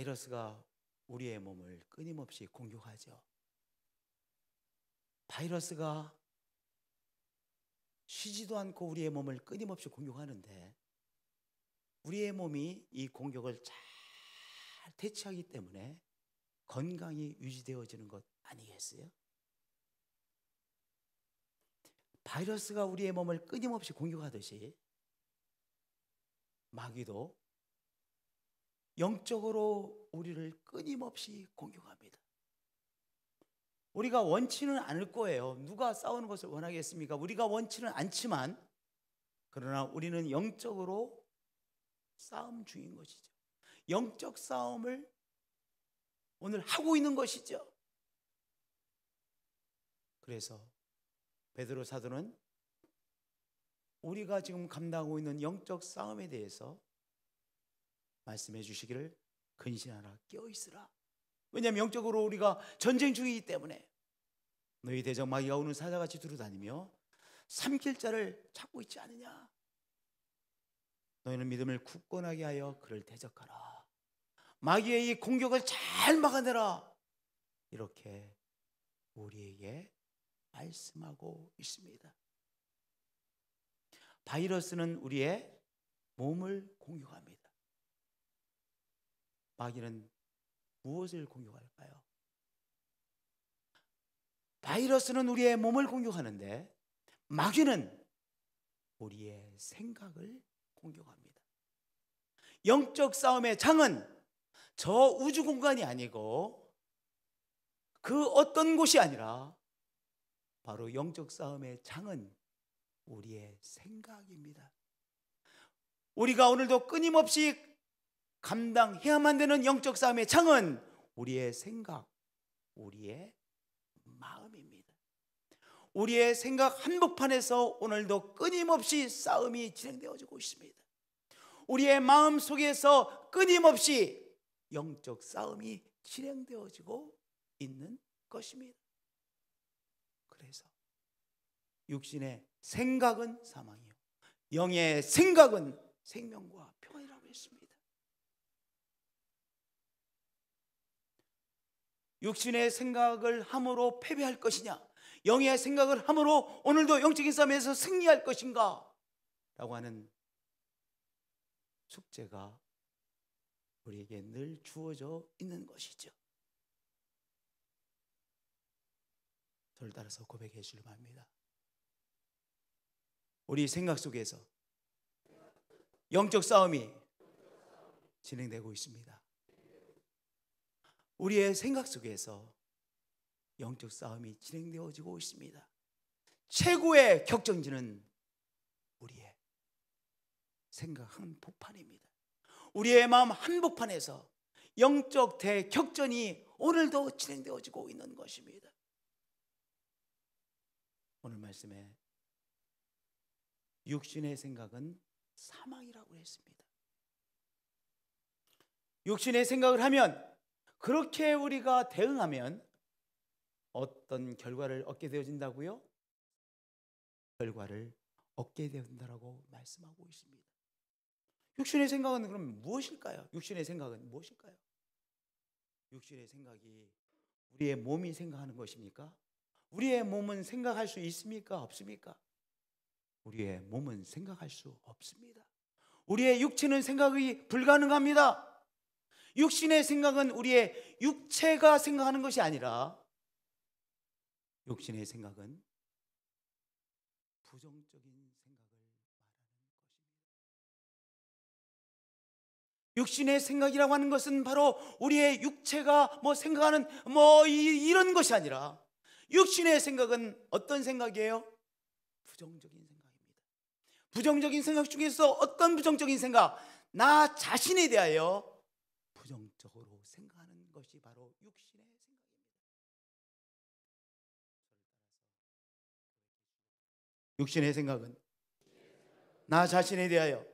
바이러스가 우리의 몸을 끊임없이 공격하죠. 바이러스가 쉬지도 않고 우리의 몸을 끊임없이 공격하는데 우리의 몸이 이 공격을 잘 대처하기 때문에 건강이 유지되어지는 것 아니겠어요? 바이러스가 우리의 몸을 끊임없이 공격하듯이 마귀도 영적으로 우리를 끊임없이 공격합니다. 우리가 원치는 않을 거예요. 누가 싸우는 것을 원하겠습니까? 우리가 원치는 않지만 그러나 우리는 영적으로 싸움 중인 것이죠. 영적 싸움을 오늘 하고 있는 것이죠. 그래서 베드로 사도는 우리가 지금 감당하고 있는 영적 싸움에 대해서 말씀해 주시기를 근신하라 깨어있으라. 왜냐하면 영적으로 우리가 전쟁 중이기 때문에 너희 대적 마귀가 오는 사자같이 두루다니며 삼킬 자를 찾고 있지 않느냐. 너희는 믿음을 굳건하게 하여 그를 대적하라. 마귀의 이 공격을 잘 막아내라. 이렇게 우리에게 말씀하고 있습니다. 바이러스는 우리의 몸을 공격합니다. 마귀는 무엇을 공격할까요? 바이러스는 우리의 몸을 공격하는데 마귀는 우리의 생각을 공격합니다. 영적 싸움의 장은 저 우주 공간이 아니고 그 어떤 곳이 아니라 바로 영적 싸움의 장은 우리의 생각입니다. 우리가 오늘도 끊임없이 감당해야만 되는 영적 싸움의 장은 우리의 생각, 우리의 마음입니다. 우리의 생각 한복판에서 오늘도 끊임없이 싸움이 진행되어지고 있습니다. 우리의 마음 속에서 끊임없이 영적 싸움이 진행되어지고 있는 것입니다. 그래서 육신의 생각은 사망이요 영의 생각은 생명과 평안이라고 했습니다. 육신의 생각을 함으로 패배할 것이냐, 영의 생각을 함으로 오늘도 영적인 싸움에서 승리할 것인가 라고 하는 숙제가 우리에게 늘 주어져 있는 것이죠. 저를 따라서 고백해 주시기 바랍니다. 우리 생각 속에서 영적 싸움이 진행되고 있습니다. 우리의 생각 속에서 영적 싸움이 진행되어지고 있습니다. 최고의 격전지는 우리의 생각 한복판입니다. 우리의 마음 한복판에서 영적 대격전이 오늘도 진행되어지고 있는 것입니다. 오늘 말씀에 육신의 생각은 사망이라고 했습니다. 육신의 생각을 하면, 그렇게 우리가 대응하면 어떤 결과를 얻게 되어진다고요? 결과를 얻게 되어진다라고 말씀하고 있습니다. 육신의 생각은 그럼 무엇일까요? 육신의 생각은 무엇일까요? 육신의 생각이 우리의 몸이 생각하는 것입니까? 우리의 몸은 생각할 수 있습니까? 없습니까? 우리의 몸은 생각할 수 없습니다. 우리의 육체는 생각이 불가능합니다. 육신의 생각은 우리의 육체가 생각하는 것이 아니라 육신의 생각은 부정적인 생각을 말하는 것입니다. 육신의 생각이라고 하는 것은 바로 우리의 육체가 생각하는 이런 것이 아니라 육신의 생각은 어떤 생각이에요? 부정적인 생각입니다. 부정적인 생각 중에서 어떤 부정적인 생각? 나 자신에 대하여 부정적으로 생각하는 것이 바로 육신의 생각입니다. 육신의 생각은 나 자신에 대하여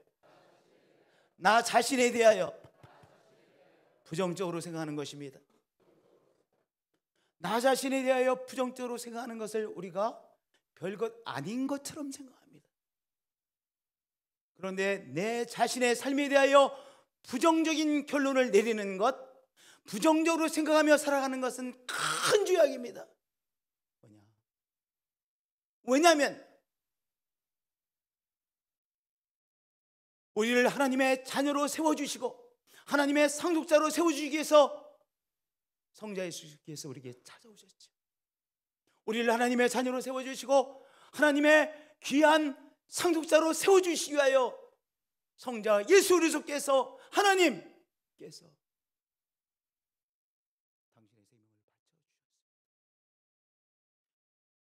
부정적으로 생각하는 것입니다. 나 자신에 대하여 부정적으로 생각하는 것을 우리가 별것 아닌 것처럼 생각합니다. 그런데 내 자신의 삶에 대하여 부정적인 결론을 내리는 것, 부정적으로 생각하며 살아가는 것은 큰 죄악입니다. 왜냐하면 우리를 하나님의 자녀로 세워주시고 하나님의 상속자로 세워주시기 위해서 성자 예수께서 우리에게 찾아오셨죠. 우리를 하나님의 자녀로 세워주시고 하나님의 귀한 상속자로 세워주시기 위하여 성자 예수 그리스도께서 하나님께서 당신의 생명을 바쳐주셨습니다.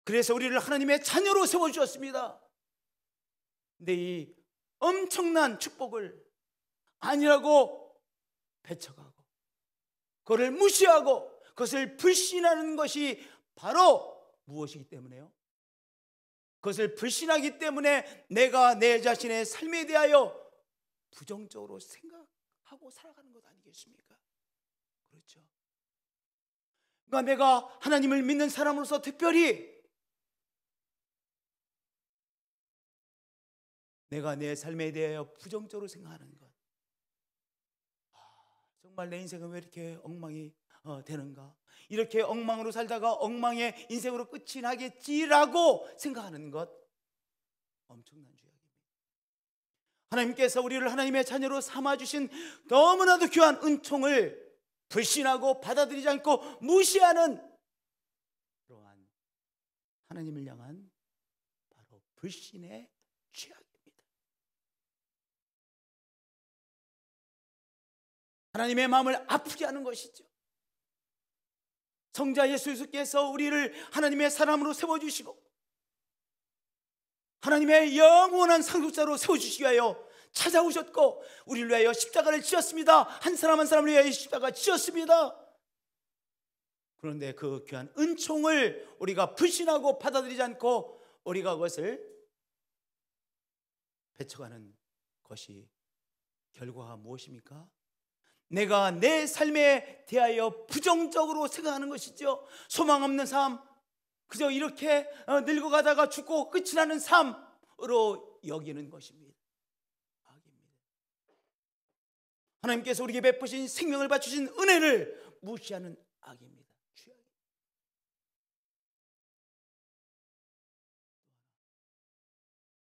그래서 우리를 하나님의 자녀로 세워주셨습니다. 근데 이 엄청난 축복을 아니라고 배척하고 그것을 무시하고 그것을 불신하는 것이 바로 무엇이기 때문에요? 그것을 불신하기 때문에 내가 내 자신의 삶에 대하여 부정적으로 생각하고 살아가는 것 아니겠습니까? 그렇죠. 그러니까 내가 하나님을 믿는 사람으로서 특별히 내가 내 삶에 대하여 부정적으로 생각하는 것, 정말 내 인생은 왜 이렇게 엉망이 되는가? 이렇게 엉망으로 살다가 엉망의 인생으로 끝이 나겠지라고 생각하는 것, 엄청난 죄악입니다. 하나님께서 우리를 하나님의 자녀로 삼아주신 너무나도 귀한 은총을 불신하고 받아들이지 않고 무시하는 그러한 하나님을 향한 바로 불신의 죄악입니다. 하나님의 마음을 아프게 하는 것이죠. 성자 예수 그리스도께서 우리를 하나님의 사람으로 세워주시고 하나님의 영원한 상속자로 세워주시기 위하여 찾아오셨고 우리를 위하여 십자가를 지었습니다. 한 사람 한 사람을 위하여 십자가 지었습니다. 그런데 그 귀한 은총을 우리가 불신하고 받아들이지 않고 우리가 그것을 배척하는 것이 결과가 무엇입니까? 내가 내 삶에 대하여 부정적으로 생각하는 것이죠. 소망 없는 삶, 그저 이렇게 늙어가다가 죽고 끝이 나는 삶으로 여기는 것입니다. 악입니다. 하나님께서 우리에게 베푸신 생명을 바치신 은혜를 무시하는 악입니다. 죄악입니다.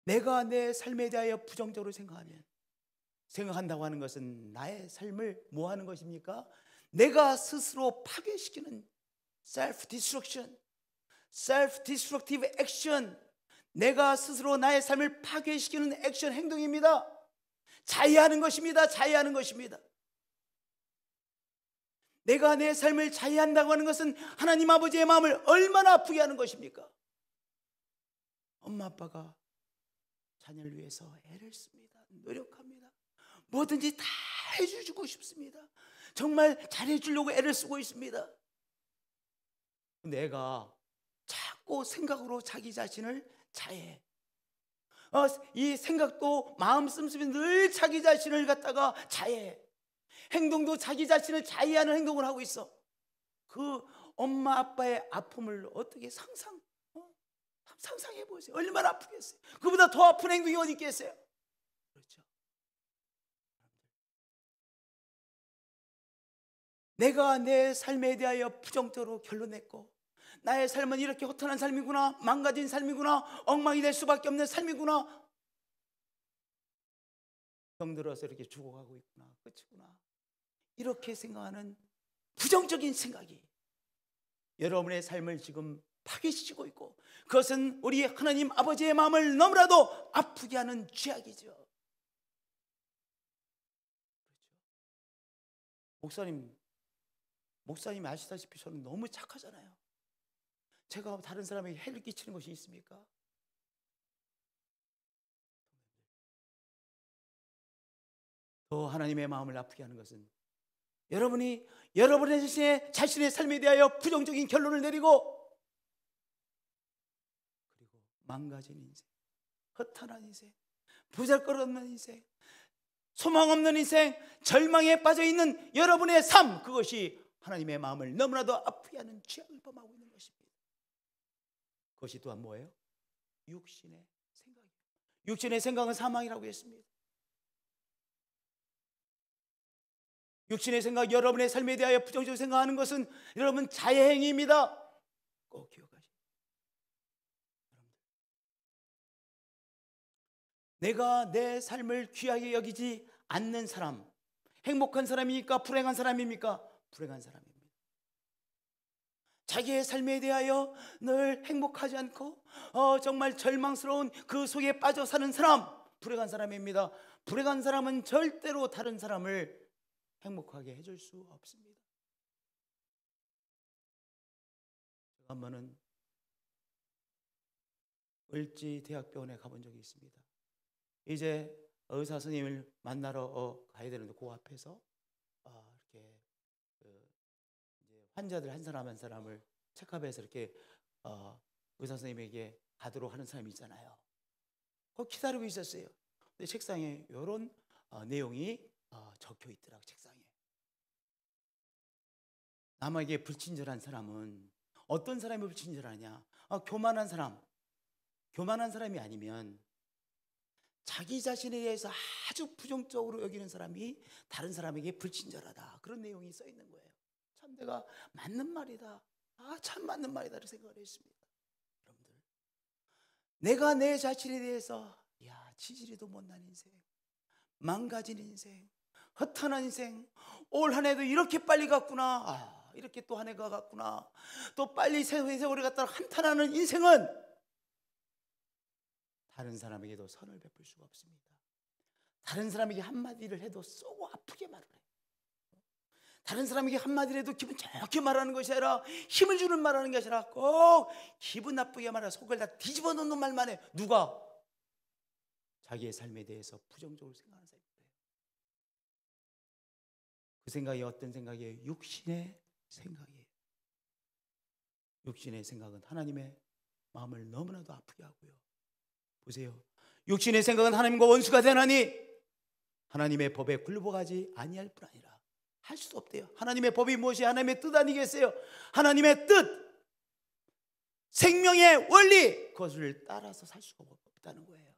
내가 내 삶에 대하여 부정적으로 생각한다고 하는 것은 나의 삶을 뭐 하는 것입니까? 내가 스스로 파괴시키는 self-destruction, self-destructive action, 내가 스스로 나의 삶을 파괴시키는 액션 행동입니다. 자해하는 것입니다. 자해하는 것입니다. 내가 내 삶을 자해한다고 하는 것은 하나님 아버지의 마음을 얼마나 아프게 하는 것입니까? 엄마 아빠가 자녀를 위해서 애를 씁니다. 노력합니다. 뭐든지 다 해주고 싶습니다. 정말 잘해주려고 애를 쓰고 있습니다. 근데 애가 자꾸 생각으로 자기 자신을 자해. 이 생각도 마음 씀씀이 늘 자기 자신을 갖다가 자해. 행동도 자기 자신을 자해하는 행동을 하고 있어. 그 엄마 아빠의 아픔을 어떻게 상상해 보세요. 얼마나 아프겠어요. 그보다 더 아픈 행동이 어디 있겠어요? 그렇죠. 내가 내 삶에 대하여 부정적으로 결론냈고 나의 삶은 이렇게 허탄한 삶이구나, 망가진 삶이구나, 엉망이 될 수밖에 없는 삶이구나, 병들어서 이렇게 죽어가고 있구나, 끝이구나, 이렇게 생각하는 부정적인 생각이 여러분의 삶을 지금 파괴시키고 있고 그것은 우리 하나님 아버지의 마음을 너무나도 아프게 하는 죄악이죠. 그렇죠? 목사님 아시다시피 저는 너무 착하잖아요. 제가 다른 사람에게 해를 끼치는 것이 있습니까? 더 하나님의 마음을 아프게 하는 것은 여러분이 여러분의 자신의 삶에 대하여 부정적인 결론을 내리고 그리고 망가진 인생, 허탄한 인생, 보잘것없는 인생, 소망 없는 인생, 절망에 빠져있는 여러분의 삶, 그것이 하나님의 마음을 너무나도 아프게 하는 죄악을 범하고 있는 것입니다. 그것이 또한 뭐예요? 육신의 생각이에요. 육신의 생각은 사망이라고 했습니다. 육신의 생각, 여러분의 삶에 대하여 부정적으로 생각하는 것은 여러분 자해 행위입니다. 꼭 기억하시고, 내가 내 삶을 귀하게 여기지 않는 사람, 행복한 사람입니까? 불행한 사람입니까? 불행한 사람입니다. 자기의 삶에 대하여 늘 행복하지 않고 정말 절망스러운 그 속에 빠져 사는 사람, 불행한 사람입니다. 불행한 사람은 절대로 다른 사람을 행복하게 해줄 수 없습니다. 제가 한 번은 을지 대학병원에 가본 적이 있습니다. 이제 의사 선생님을 만나러 가야 되는데 그 앞에서 이렇게 이제 환자들 한 사람 한 사람을 체크업해서 이렇게 의사 선생님에게 가도록 하는 사람이 있잖아요. 거기 기다리고 있었어요. 근데 책상에 이런 내용이 적혀 있더라고요. 책상에. 남에게 불친절한 사람은 어떤 사람이 불친절하냐? 교만한 사람. 교만한 사람이 아니면 자기 자신에 대해서 아주 부정적으로 여기는 사람이 다른 사람에게 불친절하다. 그런 내용이 써 있는 거예요. 참 내가 맞는 말이다. 참 맞는 말이다. 이렇게 생각을 했습니다. 여러분들, 내가 내 자신에 대해서 지지리도 못난 인생, 망가진 인생, 허탄한 인생, 올 한 해도 이렇게 빨리 갔구나. 이렇게 또 한 해가 갔구나. 또 빨리 세월이 갔다가 한탄하는 인생은 다른 사람에게도 선을 베풀 수가 없습니다. 다른 사람에게 한마디를 해도 쏘고 아프게 말을 해요. 다른 사람에게 한마디를 해도 기분 좋게 말하는 것이 아니라, 힘을 주는 말하는 게 아니라 꼭 기분 나쁘게 말해 속을 다 뒤집어 놓는 말만 해. 누가? 자기의 삶에 대해서 부정적으로 생각하는 사람이에요. 그 생각이 어떤 생각이에요? 육신의 생각이에요. 육신의 생각은 하나님의 마음을 너무나도 아프게 하고요. 보세요. 육신의 생각은 하나님과 원수가 되나니 하나님의 법에 굴복하지 아니할 뿐 아니라 할 수도 없대요. 하나님의 법이 무엇이 하나님의 뜻 아니겠어요? 하나님의 뜻, 생명의 원리, 그것을 따라서 살 수가 없다는 거예요.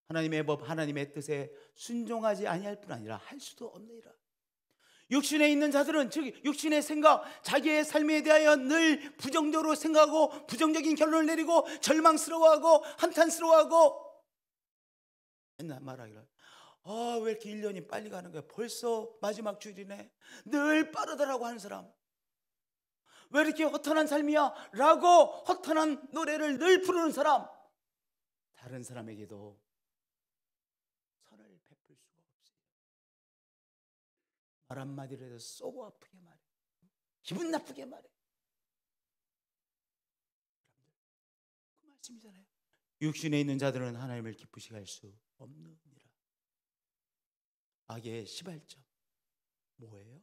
하나님의 법, 하나님의 뜻에 순종하지 아니할 뿐 아니라 할 수도 없느니라. 육신에 있는 자들은, 즉 육신의 생각, 자기의 삶에 대하여 늘 부정적으로 생각하고 부정적인 결론을 내리고 절망스러워하고 한탄스러워하고 맨날 말하기를 왜 이렇게 1년이 빨리 가는 거야? 벌써 마지막 주일이네. 늘 빠르다라고 하는 사람, 왜 이렇게 허탄한 삶이야? 라고 허탄한 노래를 늘 부르는 사람, 다른 사람에게도 선을 베풀 수가 없어요. 말 한마디를 해도 쏘고 아프게 말해, 기분 나쁘게 말해. 그 말씀이잖아요. 육신에 있는 자들은 하나님을 기쁘시게 할 수 없느니라. 악의 시발점 뭐예요?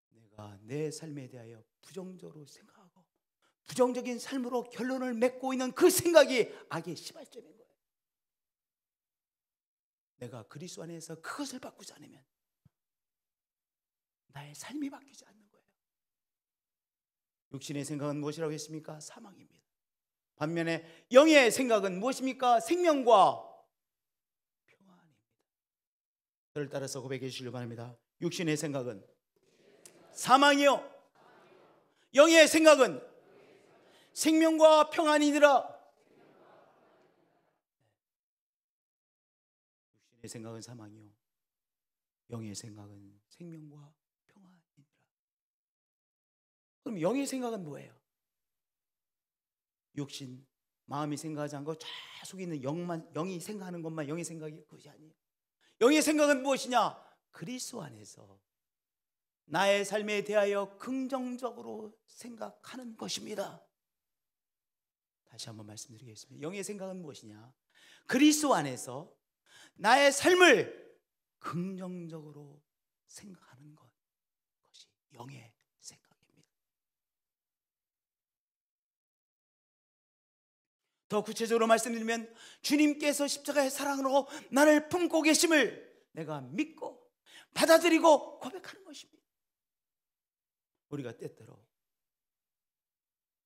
내가 내 삶에 대하여 부정적으로 생각하고 부정적인 삶으로 결론을 맺고 있는 그 생각이 악의 시발점인 거예요. 내가 그리스도 안에서 그것을 바꾸지 않으면 나의 삶이 바뀌지 않는 거예요. 육신의 생각은 무엇이라고 했습니까? 사망입니다. 반면에 영의 생각은 무엇입니까? 생명과 평안입니다. 저를 따라서 고백해 주시려고 합니다. 육신의 생각은 사망이요, 영의 생각은 생명과 평안이니라. 육신의 생각은 사망이요, 영의 생각은 생명과 평안이니라. 그럼 영의 생각은 뭐예요? 육신, 마음이 생각하지 않고 저 속에 있는 영이 생각하는 것만 영의 생각이 그것이 아니에요. 영의 생각은 무엇이냐? 그리스도 안에서 나의 삶에 대하여 긍정적으로 생각하는 것입니다. 다시 한번 말씀드리겠습니다. 영의 생각은 무엇이냐? 그리스도 안에서 나의 삶을 긍정적으로 생각하는 것이 영의 생각입니다. 더 구체적으로 말씀드리면 주님께서 십자가의 사랑으로 나를 품고 계심을 내가 믿고 받아들이고 고백하는 것입니다. 우리가 때때로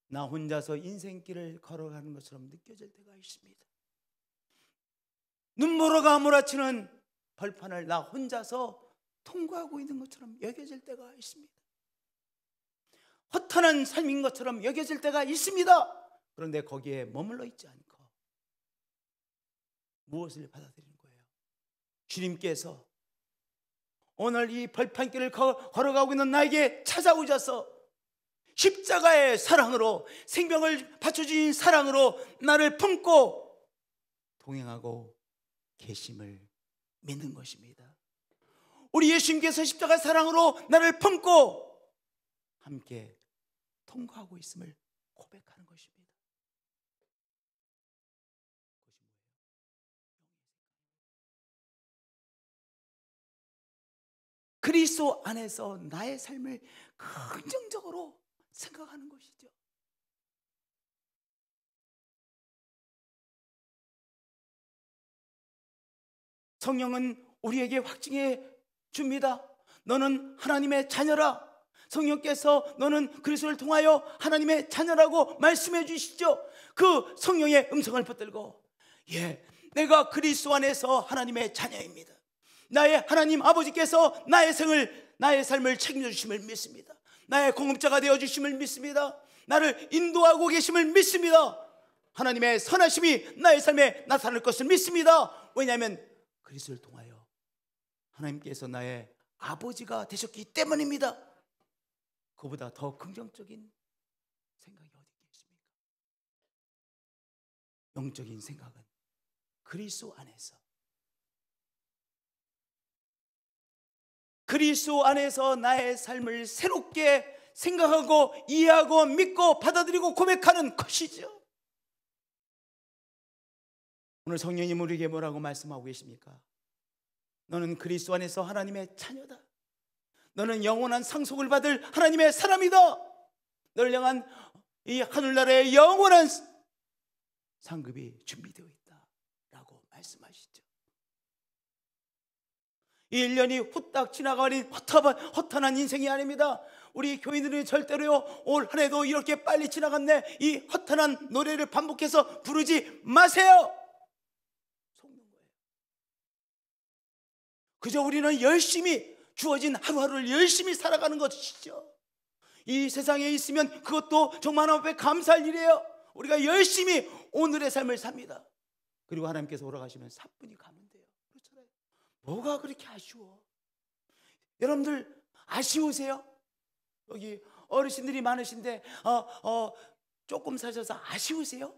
나 혼자서 인생길을 걸어가는 것처럼 느껴질 때가 있습니다. 눈보라가 몰아치는 벌판을 나 혼자서 통과하고 있는 것처럼 여겨질 때가 있습니다. 허탄한 삶인 것처럼 여겨질 때가 있습니다. 그런데 거기에 머물러 있지 않고 무엇을 받아들이는 거예요? 주님께서 오늘 이 벌판길을 걸어가고 있는 나에게 찾아오셔서 십자가의 사랑으로, 생명을 바쳐주신 사랑으로 나를 품고 동행하고 계심을 믿는 것입니다. 우리 예수님께서 십자가의 사랑으로 나를 품고 함께 통과하고 있음을 고백하는 것입니다. 그리스도 안에서 나의 삶을 긍정적으로 생각하는 것이죠. 성령은 우리에게 확증해 줍니다. 너는 하나님의 자녀라. 성령께서 너는 그리스도를 통하여 하나님의 자녀라고 말씀해 주시죠. 그 성령의 음성을 붙들고, 내가 그리스도 안에서 하나님의 자녀입니다. 나의 하나님 아버지께서 나의 삶을 책임져 주심을 믿습니다. 나의 공급자가 되어 주심을 믿습니다. 나를 인도하고 계심을 믿습니다. 하나님의 선하심이 나의 삶에 나타날 것을 믿습니다. 왜냐하면 그리스도를 통하여 하나님께서 나의 아버지가 되셨기 때문입니다. 그보다 더 긍정적인 생각이 어디 있겠습니까? 영적인 생각은 그리스도 안에서 나의 삶을 새롭게 생각하고 이해하고 믿고 받아들이고 고백하는 것이죠. 오늘 성령님 우리에게 뭐라고 말씀하고 계십니까? 너는 그리스도 안에서 하나님의 자녀다. 너는 영원한 상속을 받을 하나님의 사람이다. 너를 향한 이 하늘나라의 영원한 상급이 준비되어 있다라고 말씀하시죠. 이 1년이 후딱 지나가버린 허탄한 인생이 아닙니다. 우리 교인들은 절대로요, 올 한 해도 이렇게 빨리 지나갔네, 이 허탄한 노래를 반복해서 부르지 마세요. 속는 거예요. 그저 우리는 열심히 주어진 하루하루를 열심히 살아가는 것이죠. 이 세상에 있으면 그것도 정말 하나님 앞에 감사할 일이에요. 우리가 열심히 오늘의 삶을 삽니다. 그리고 하나님께서 오라가시면 사뿐히 가면 돼요. 그렇잖아요. 뭐가 그렇게 아쉬워? 여러분들 아쉬우세요? 여기 어르신들이 많으신데 조금 사셔서 아쉬우세요?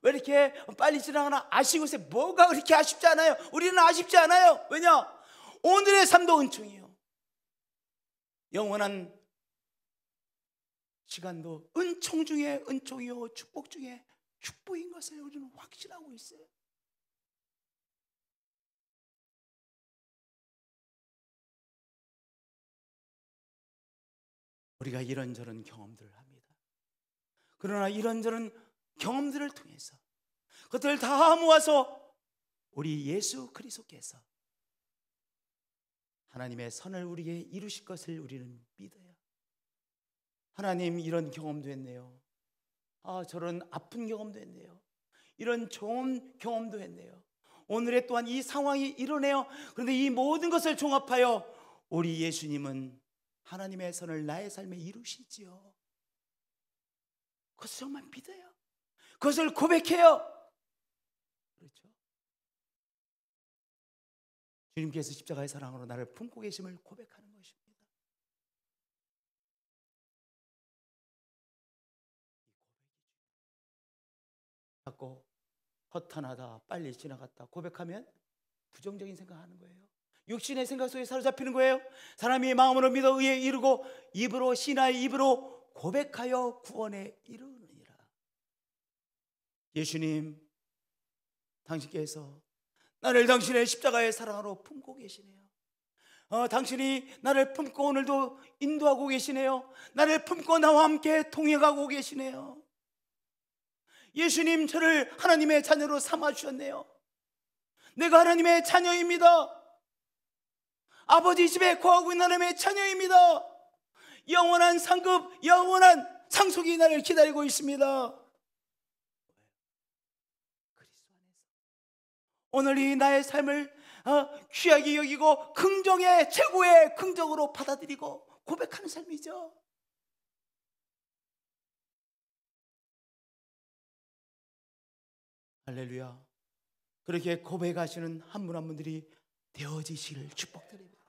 왜 이렇게 빨리 지나가나 아쉬우세요? 뭐가 그렇게 아쉽지 않아요? 우리는 아쉽지 않아요. 왜냐? 오늘의 삶도 은총이요, 영원한 시간도 은총 중에 은총이요, 축복 중에 축복인 것을 우리는 확신하고 있어요. 우리가 이런저런 경험들을 합니다. 그러나 이런저런 경험들을 통해서 그것들을 다 모아서 우리 예수 그리스도께서 하나님의 선을 우리에게 이루실 것을 우리는 믿어요. 하나님, 이런 경험도 했네요. 저런 아픈 경험도 했네요. 이런 좋은 경험도 했네요. 오늘에 또한 이 상황이 이러네요. 그런데 이 모든 것을 종합하여 우리 예수님은 하나님의 선을 나의 삶에 이루시지요. 그것을 정말 믿어요. 그것을 고백해요. 그렇죠? 주님께서 십자가의 사랑으로 나를 품고 계심을 고백하는 것입니다. 자꾸 허탄하다, 빨리 지나갔다 고백하면 부정적인 생각하는 거예요. 육신의 생각 속에 사로잡히는 거예요. 사람이 마음으로 믿어 의에 이르고 입으로 신하의 입으로 고백하여 구원에 이르느니라. 예수님, 당신께서 나를 당신의 십자가의 사랑으로 품고 계시네요. 당신이 나를 품고 오늘도 인도하고 계시네요. 나를 품고 나와 함께 동행하고 계시네요. 예수님, 저를 하나님의 자녀로 삼아주셨네요. 내가 하나님의 자녀입니다. 아버지 집에 거하고 있는 하나님의 자녀입니다. 영원한 상급, 영원한 상속이 나를 기다리고 있습니다. 오늘 이 나의 삶을 귀하게 여기고 긍정의 최고의 긍정으로 받아들이고 고백하는 삶이죠. 할렐루야. 그렇게 고백하시는 한 분 한 분들이 되어지시기를 축복드립니다.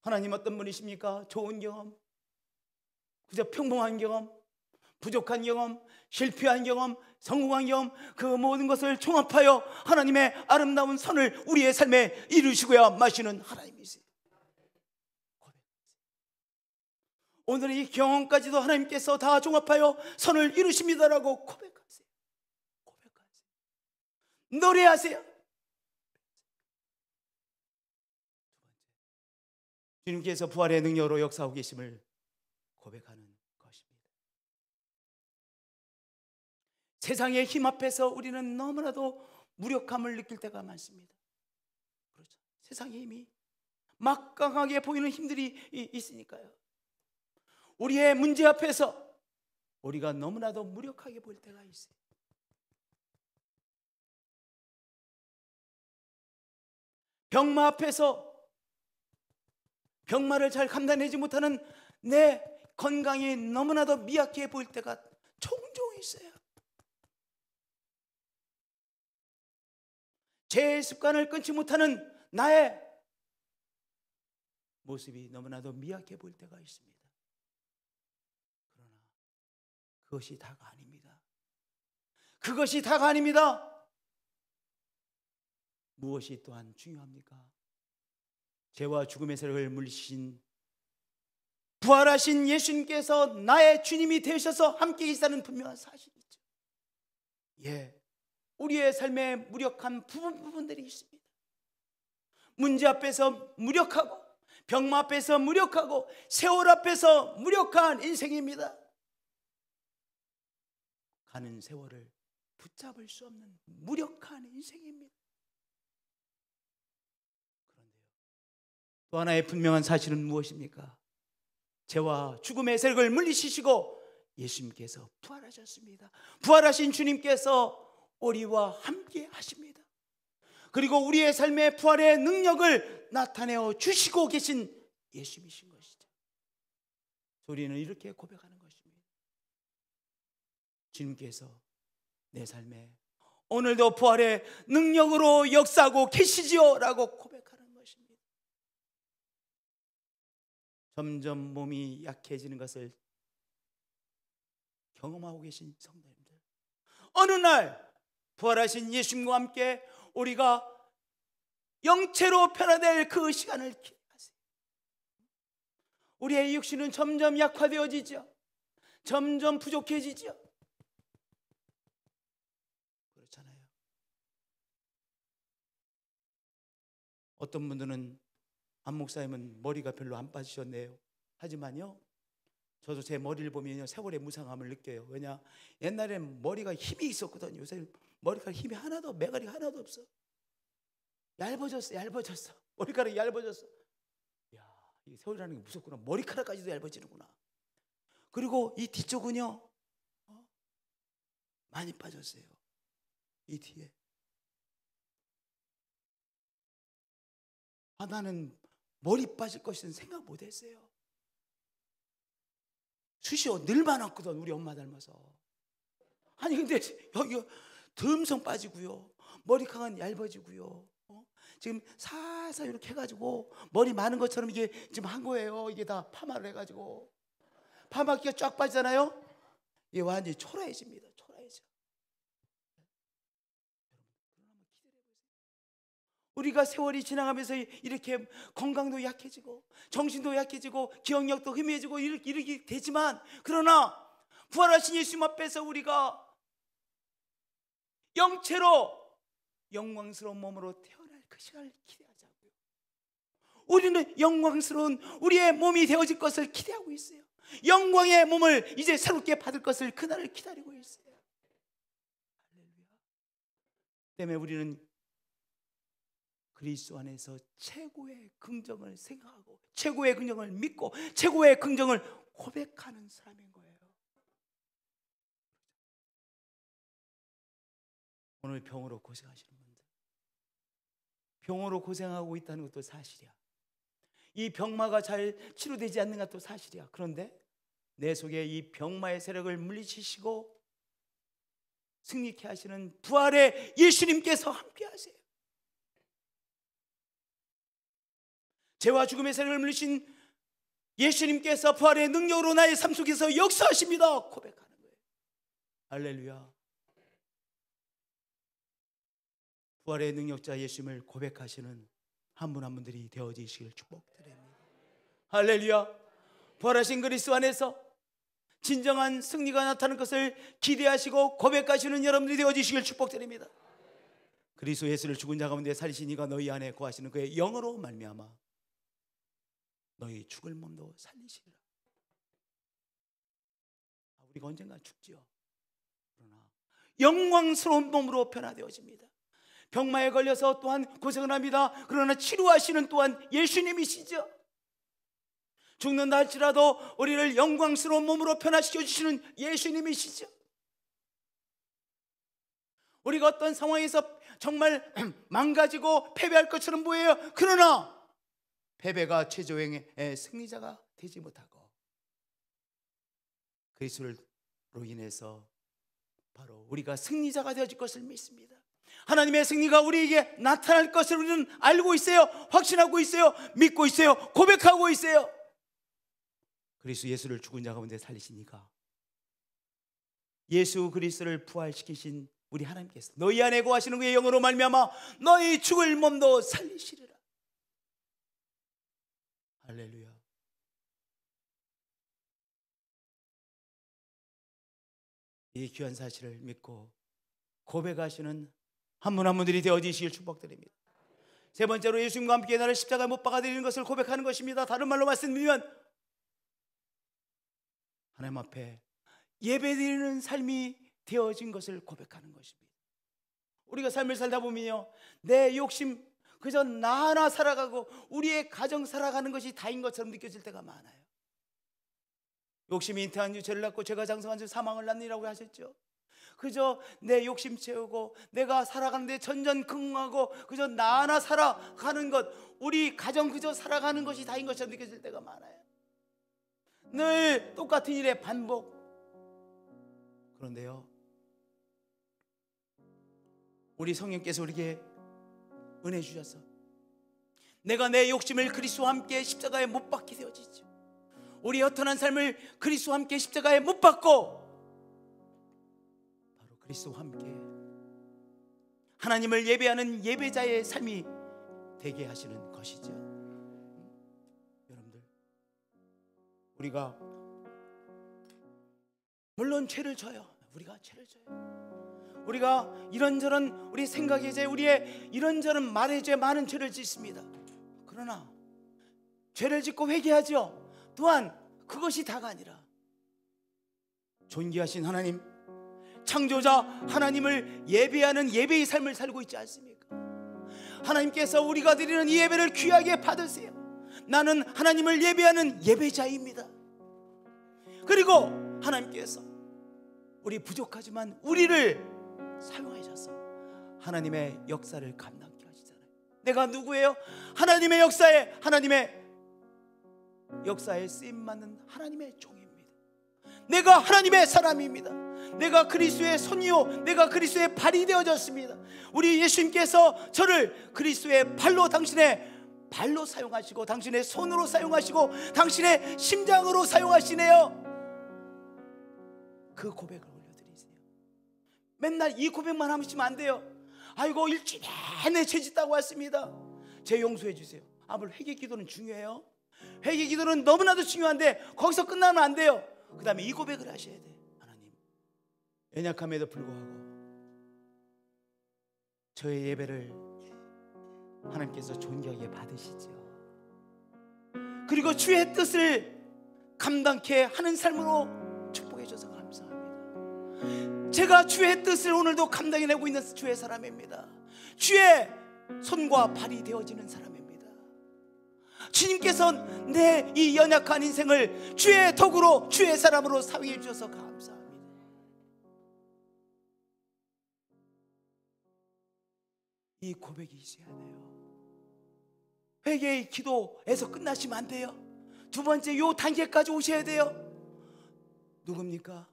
하나님 어떤 분이십니까? 좋은 경험, 그저 평범한 경험, 부족한 경험, 실패한 경험, 성공한 경험, 그 모든 것을 종합하여 하나님의 아름다운 선을 우리의 삶에 이루시고야 마시는 하나님이세요. 오늘 이 경험까지도 하나님께서 다 종합하여 선을 이루십니다라고 고백하세요. 노래하세요. 주님께서 부활의 능력으로 역사하고 계심을 고백하는 것입니다. 세상의 힘 앞에서 우리는 너무나도 무력함을 느낄 때가 많습니다. 그렇죠. 세상의 힘이 막강하게 보이는 힘들이 있으니까요. 우리의 문제 앞에서 우리가 너무나도 무력하게 보일 때가 있어요. 병마 앞에서 병마를 잘 감당하지 못하는 내 건강이 너무나도 미약해 보일 때가 종종 있어요. 죄의 습관을 끊지 못하는 나의 모습이 너무나도 미약해 보일 때가 있습니다. 그러나 그것이 다가 아닙니다. 그것이 다가 아닙니다. 무엇이 또한 중요합니까? 죄와 죽음의 세력을 물리치신 부활하신 예수님께서 나의 주님이 되셔서 함께 있다는 분명한 사실이죠. 우리의 삶에 무력한 부분들이 있습니다. 문제 앞에서 무력하고 병마 앞에서 무력하고 세월 앞에서 무력한 인생입니다. 가는 세월을 붙잡을 수 없는 무력한 인생입니다. 그런데요, 또 하나의 분명한 사실은 무엇입니까? 죄와 죽음의 세력을 물리치시고 예수님께서 부활하셨습니다. 부활하신 주님께서 우리와 함께 하십니다. 그리고 우리의 삶의 부활의 능력을 나타내어 주시고 계신 예수님이신 것이죠. 우리는 이렇게 고백하는 것입니다. 주님께서 내 삶에 오늘도 부활의 능력으로 역사하고 계시지요 라고 고백하는 것입니다. 점점 몸이 약해지는 것을 경험하고 계신 성도님들, 어느 날 부활하신 예수님과 함께 우리가 영체로 변화될 그 시간을 기대하세요. 우리의 육신은 점점 약화되어지죠. 점점 부족해지죠. 그렇잖아요. 어떤 분들은 안 목사님은 머리가 별로 안 빠지셨네요. 하지만요, 저도 제 머리를 보면요, 세월의 무상함을 느껴요. 왜냐? 옛날에는 머리가 힘이 있었거든요. 요새 머리카락 힘이 하나도, 매가리가 하나도 없어. 얇아졌어. 머리카락이 얇아졌어. 야, 이 세월이라는 게 무섭구나. 머리카락까지도 얇아지는구나. 그리고 이 뒤쪽은요, 많이 빠졌어요. 이 뒤에. 나는 머리 빠질 것이는 생각 못했어요. 수시로 늘 많았거든, 우리 엄마 닮아서. 아니 근데 여기 듬성 빠지고요, 머리카락은 얇아지고요. 지금 살살 이렇게 해가지고 머리 많은 것처럼 이게 지금 한 거예요. 이게 다 파마를 해가지고 파마기가 쫙 빠지잖아요. 이게 완전히 초라해집니다. 초라해져. 우리가 세월이 지나가면서 이렇게 건강도 약해지고 정신도 약해지고 기억력도 희미해지고 이렇게 되지만, 그러나 부활하신 예수님 앞에서 우리가 영체로 영광스러운 몸으로 태어날 그 시간을 기대하자고요. 우리는 영광스러운 우리의 몸이 되어질 것을 기대하고 있어요. 영광의 몸을 이제 새롭게 받을 것을, 그날을 기다리고 있어요. 할렐루야. 때문에 우리는 그리스도 안에서 최고의 긍정을 생각하고 최고의 긍정을 믿고 최고의 긍정을 고백하는 사람인 거예요. 오늘 병으로 고생하시는 분들, 병으로 고생하고 있다는 것도 사실이야. 이 병마가 잘 치료되지 않는 것도 사실이야. 그런데 내 속에 이 병마의 세력을 물리치시고 승리케 하시는 부활의 예수님께서 함께 하세요. 죄와 죽음의 세력을 물리신 예수님께서 부활의 능력으로 나의 삶 속에서 역사하십니다. 고백하는 거예요. 할렐루야. 부활의 능력자 예수님을 고백하시는 한 분 한 분들이 되어지시길 축복드립니다. 할렐루야. 부활하신 그리스도 안에서 진정한 승리가 나타나는 것을 기대하시고 고백하시는 여러분들이 되어지시길 축복드립니다. 그리스도 예수를 죽은 자 가운데 살리신 이가 너희 안에 거하시는 그의 영으로 말미암아 너희 죽을 몸도 살리시리라. 우리가 언젠가 죽지요. 그러나 영광스러운 몸으로 변화되어집니다. 병마에 걸려서 또한 고생을 합니다. 그러나 치료하시는 또한 예수님이시죠. 죽는다 할지라도 우리를 영광스러운 몸으로 변화시켜 주시는 예수님이시죠. 우리가 어떤 상황에서 정말 망가지고 패배할 것처럼 보여요. 그러나 패배가 최조행의 승리자가 되지 못하고 그리스도로 인해서 바로 우리가 승리자가 되어질 것을 믿습니다. 하나님의 승리가 우리에게 나타날 것을 우리는 알고 있어요. 확신하고 있어요. 믿고 있어요. 고백하고 있어요. 그리스도 예수를 죽은 자 가운데 살리시니까 예수 그리스도를 부활시키신 우리 하나님께서 너희 안에 거하시는 그의 영으로 말미암아 너희 죽을 몸도 살리시리라. 할렐루야. 이 귀한 사실을 믿고 고백하시는 한 분 한 분들이 되어지시길 축복드립니다. 세 번째로 예수님과 함께 나를 십자가에 못 박아드리는 것을 고백하는 것입니다. 다른 말로 말씀드리면 하나님 앞에 예배드리는 삶이 되어진 것을 고백하는 것입니다. 우리가 삶을 살다 보면요, 내 욕심 그저 나 하나 살아가고 우리의 가정 살아가는 것이 다인 것처럼 느껴질 때가 많아요. 욕심이 잉태한 주 죄를 낳고 죄가 장성한 주 사망을 낳느니라고 하셨죠. 그저 내 욕심 채우고 내가 살아가는데 전전긍긍하고 그저 나 하나 살아가는 것, 우리 가정 그저 살아가는 것이 다인 것처럼 느껴질 때가 많아요. 늘 똑같은 일의 반복. 그런데요, 우리 성령께서 우리에게 은혜 주셔서 내가 내 욕심을 그리스도와 함께 십자가에 못 박게 되어지죠. 우리 허탄한 삶을 그리스도와 함께 십자가에 못 박고 바로 그리스도와 함께 하나님을 예배하는 예배자의 삶이 되게 하시는 것이죠. 여러분들, 우리가 물론 죄를 져요. 우리가 죄를 져요. 우리가 이런저런 우리 생각의 죄, 우리의 이런저런 말의 죄, 많은 죄를 짓습니다. 그러나 죄를 짓고 회개하죠. 또한 그것이 다가 아니라 존귀하신 하나님, 창조자 하나님을 예배하는 예배의 삶을 살고 있지 않습니까? 하나님께서 우리가 드리는 이 예배를 귀하게 받으세요. 나는 하나님을 예배하는 예배자입니다. 그리고 하나님께서 우리 부족하지만 우리를 사용하셔서 하나님의 역사를 감당케 하시잖아요. 내가 누구예요? 하나님의 역사에, 하나님의 역사에 쓰임받는 하나님의 종입니다. 내가 하나님의 사람입니다. 내가 그리스도의 손이요, 내가 그리스도의 발이 되어졌습니다. 우리 예수님께서 저를 그리스도의 발로, 당신의 발로 사용하시고 당신의 손으로 사용하시고 당신의 심장으로 사용하시네요. 그 고백을 올려드리세요. 맨날 이 고백만 하시면 안 돼요. 아이고 일주일 내내 죄 짓다고 왔습니다. 죄 용서해 주세요. 물 회개 기도는 중요해요. 회개 기도는 너무나도 중요한데 거기서 끝나면 안 돼요. 그 다음에 이 고백을 하셔야 돼. 하나님, 연약함에도 불구하고 저의 예배를 하나님께서 존귀하게 받으시죠. 그리고 주의 뜻을 감당케 하는 삶으로 축복해 주셔서 감사합니다. 제가 주의 뜻을 오늘도 감당해내고 있는 주의 사람입니다. 주의 손과 발이 되어지는 사람입니다. 주님께서 내 이 연약한 인생을 주의 덕으로, 주의 사람으로 사용해 주셔서 감사합니다. 이 고백이 있어야 돼요. 회개의 기도에서 끝나시면 안 돼요. 두 번째 요 단계까지 오셔야 돼요. 누굽니까?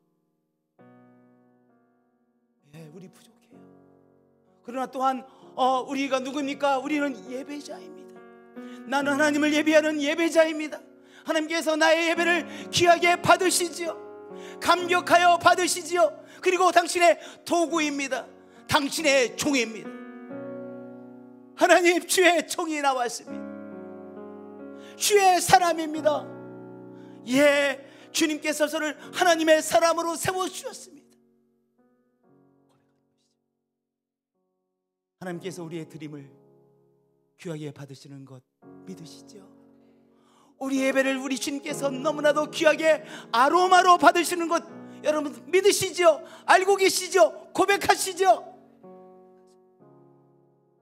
예, 우리 부족해요. 그러나 또한 우리가 누굽니까? 우리는 예배자입니다. 나는 하나님을 예배하는 예배자입니다. 하나님께서 나의 예배를 귀하게 받으시지요. 감격하여 받으시지요. 그리고 당신의 도구입니다. 당신의 종입니다. 하나님, 주의 종이 나왔습니다. 주의 사람입니다. 예, 주님께서 저를 하나님의 사람으로 세워주셨습니다. 하나님께서 우리의 드림을 귀하게 받으시는 것 믿으시죠? 우리 예배를 우리 주님께서 너무나도 귀하게 아로마로 받으시는 것 여러분 믿으시죠? 알고 계시죠? 고백하시죠?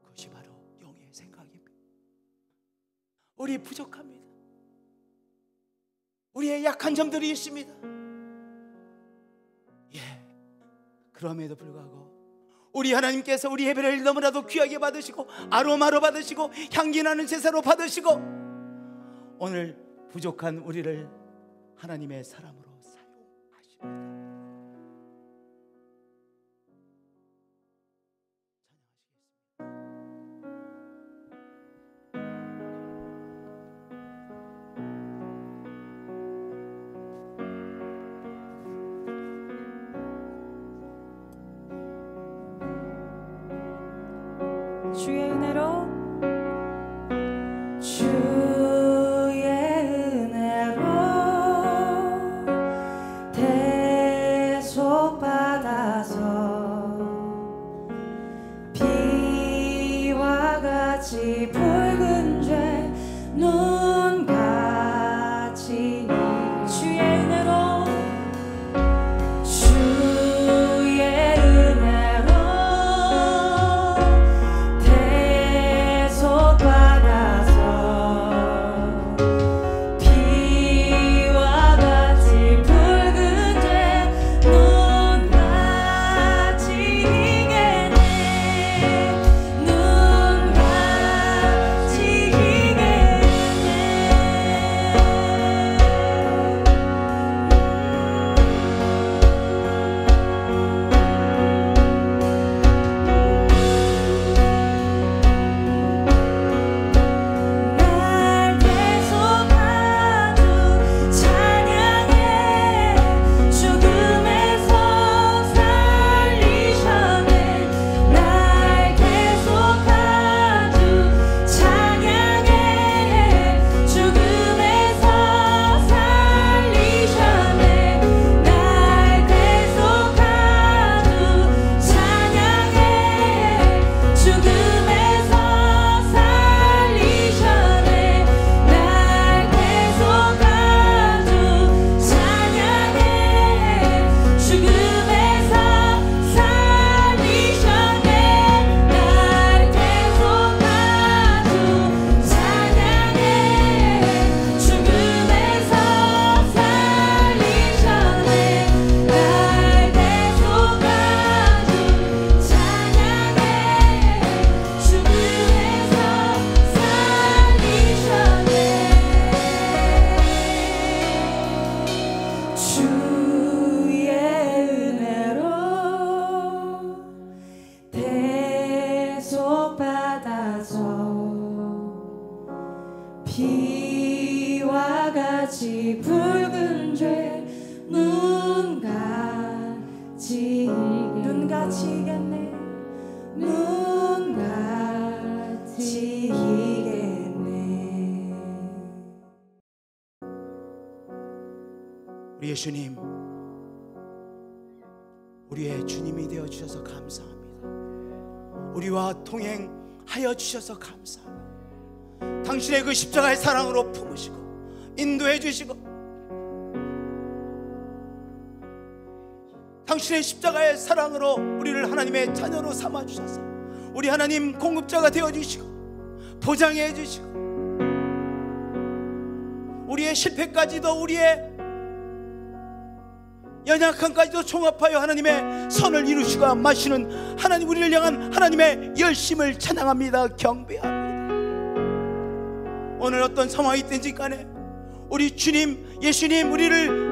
그것이 바로 영의 생각입니다. 우리 부족합니다. 우리의 약한 점들이 있습니다. 예, 그럼에도 불구하고 우리 하나님께서 우리 예배를 너무나도 귀하게 받으시고 아로마로 받으시고 향기나는 제사로 받으시고 오늘 부족한 우리를 하나님의 사람으로 사용하십니다. 주의 은혜로 붉은 죄 눈같이 주의 은혜로 피와 같이 붉은 죄 눈같이 익겠네 눈같이 익겠네. 우리 예수님, 우리의 주님이 되어 주셔서 감사합니다. 우리와 동행하여 주셔서 감사합니다. 당신의 그 십자가의 사랑으로 품으시고 인도해 주시고 당신의 십자가의 사랑으로 우리를 하나님의 자녀로 삼아 주셔서 우리 하나님 공급자가 되어 주시고 보장해 주시고 우리의 실패까지도 우리의 연약함까지도 종합하여 하나님의 선을 이루시고 마시는 하나님, 우리를 향한 하나님의 열심을 찬양합니다. 경배합니다. 오늘 어떤 상황이 있든지 간에 우리 주님 예수님 우리를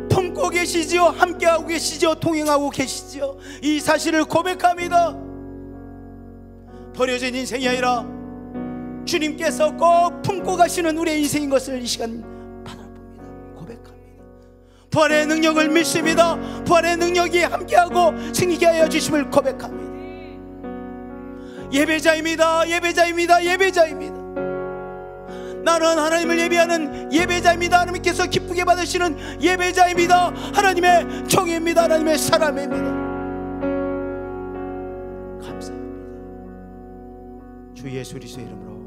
품고 계시지요, 함께하고 계시지요, 동행하고 계시지요. 이 사실을 고백합니다. 버려진 인생이 아니라 주님께서 꼭 품고 가시는 우리의 인생인 것을 이 시간 바라봅니다. 고백합니다. 부활의 능력을 믿습니다. 부활의 능력이 함께하고 승리케 하여 주심을 고백합니다. 예배자입니다. 예배자입니다. 예배자입니다. 나는 하나님을 예배하는 예배자입니다. 하나님께서 기쁘게 받으시는 예배자입니다. 하나님의 종입니다. 하나님의 사람입니다. 감사합니다. 주 예수 그리스도의 이름으로